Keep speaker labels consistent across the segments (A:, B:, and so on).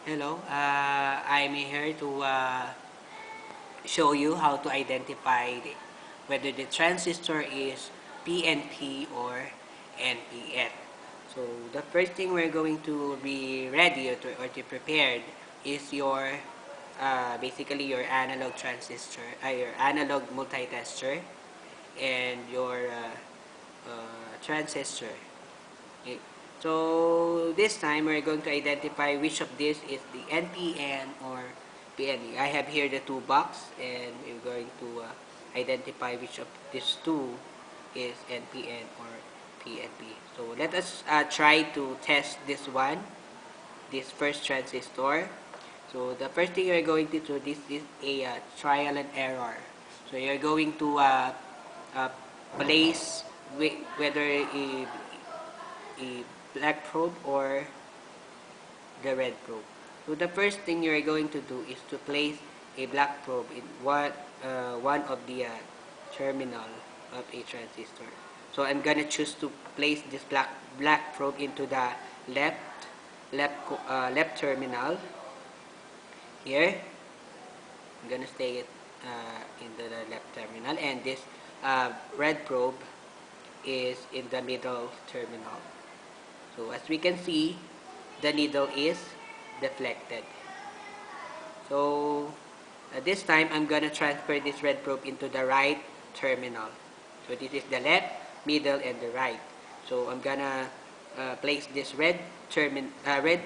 A: Hello, I'm here to show you how to identify whether the transistor is PNP or NPN. So the first thing we're going to be ready or to prepared is your basically your analog transistor, your analog multitester, and your transistor. Okay. So this time we're going to identify which of this is the NPN or PNE. I have here the two box and we're going to identify which of these two is NPN or PNP. So let us try to test this one, this first transistor. So the first thing you're going to do, this is a trial and error. So you're going to uh, place whether a black probe or the red probe. So the first thing you're going to do is to place a black probe in one of the terminal of a transistor. So I'm gonna choose to place this black probe into the left terminal here. I'm gonna stay it into the left terminal, and this red probe is in the middle terminal. So as we can see, the needle is deflected. So this time, I'm going to transfer this red probe into the right terminal. So this is the left, middle, and the right. So I'm going to place this red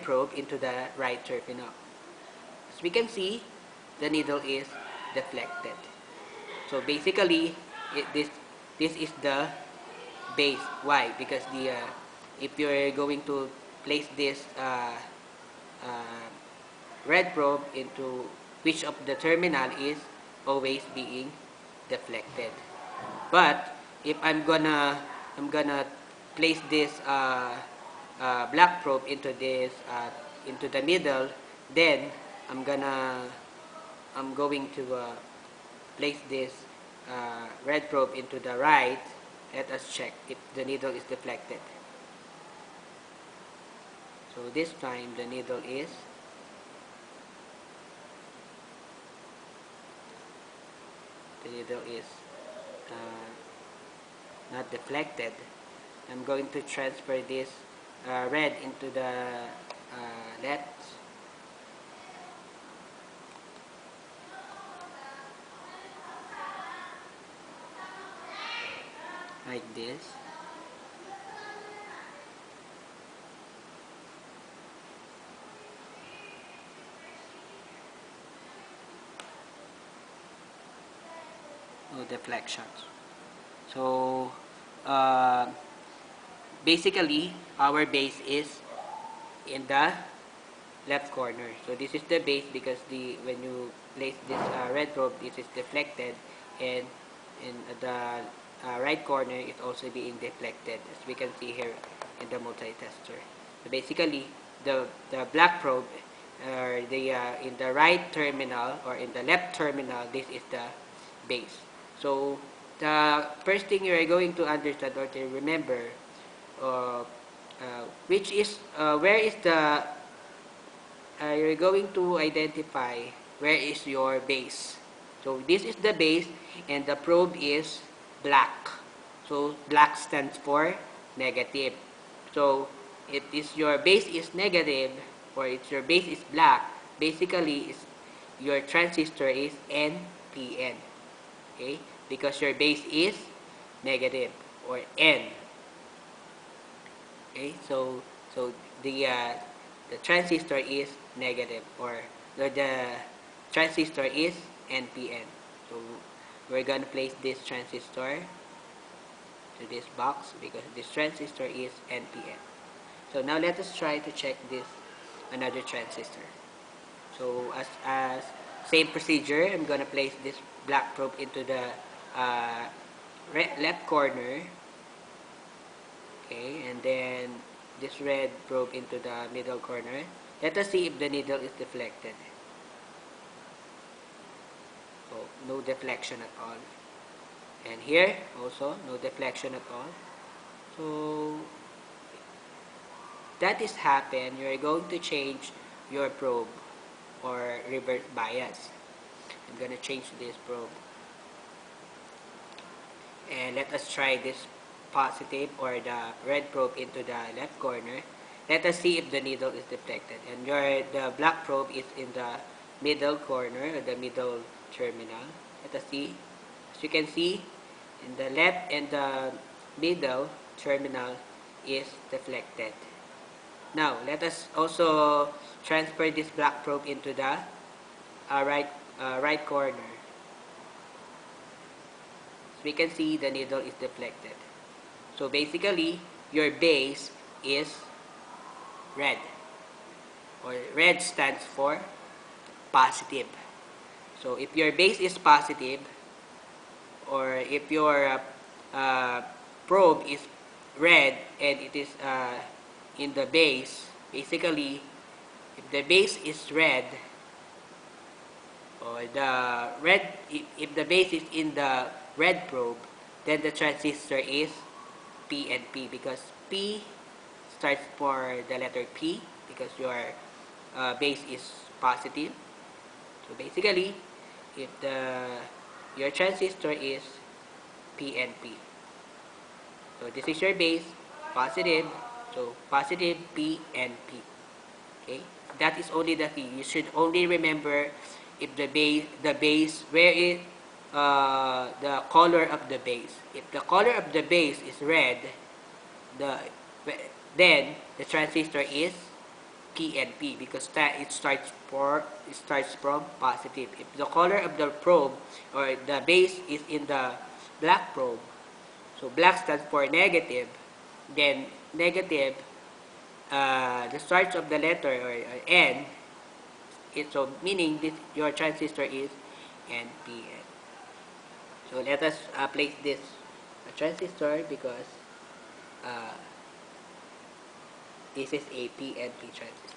A: probe into the right terminal. As we can see, the needle is deflected. So basically, this is the base. Why? Because if you're going to place this uh, red probe into which of the terminal is always being deflected. But if I'm gonna place this black probe into this into the middle, then I'm going to place this red probe into the right. Let us check if the needle is deflected. So this time the needle is not deflected. I'm going to transfer this red into the left, like this. No deflections. So basically our base is in the left corner. So this is the base because when you place this red probe, this is deflected, and in the right corner it's also being deflected, as we can see here in the multitester. So basically the black probe in the right terminal or in the left terminal, this is the base. So the first thing you are going to understand or to remember, which is where is the you're going to identify where is your base. So this is the base and the probe is black. So black stands for negative. So if your base is negative or if your base is black, basically your transistor is NPN. Okay? Because your base is negative or N. Okay? So the transistor is negative, or the transistor is NPN. So we're gonna place this transistor to this box because this transistor is NPN. So now let us try to check this another transistor. So as same procedure, I'm gonna place this black probe into the left corner. Okay, and then this red probe into the middle corner. Let us see if the needle is deflected. So no deflection at all. And here also no deflection at all. So that is happened. You're going to change your probe or reverse bias. I'm gonna change this probe, and let us try this positive or the red probe into the left corner. Let us see if the needle is deflected. And the black probe is in the middle corner or the middle terminal. Let us see. As you can see, in the left and the middle terminal is deflected. Now, let us also transfer this black probe into the right corner. So we can see the needle is deflected. So basically, your base is red. Or red stands for positive. So if your base is positive, or if your probe is red and it is in the base, basically, if the base is red, or the red, if the base is in the red probe, then the transistor is PNP, because P starts for the letter P because your base is positive. So basically, if your transistor is PNP, so this is your base, positive, so positive PNP. Okay, that is only the key. You should only remember if the base, where is the color of the base. If the color of the base is red, the then the transistor is PNP, because that it starts from positive. If the color of the probe or the base is in the black probe, so black stands for negative, then negative, the start of the letter or N, so meaning this your transistor is NPN. So let us place this transistor, because uh, this is a PNP transistor.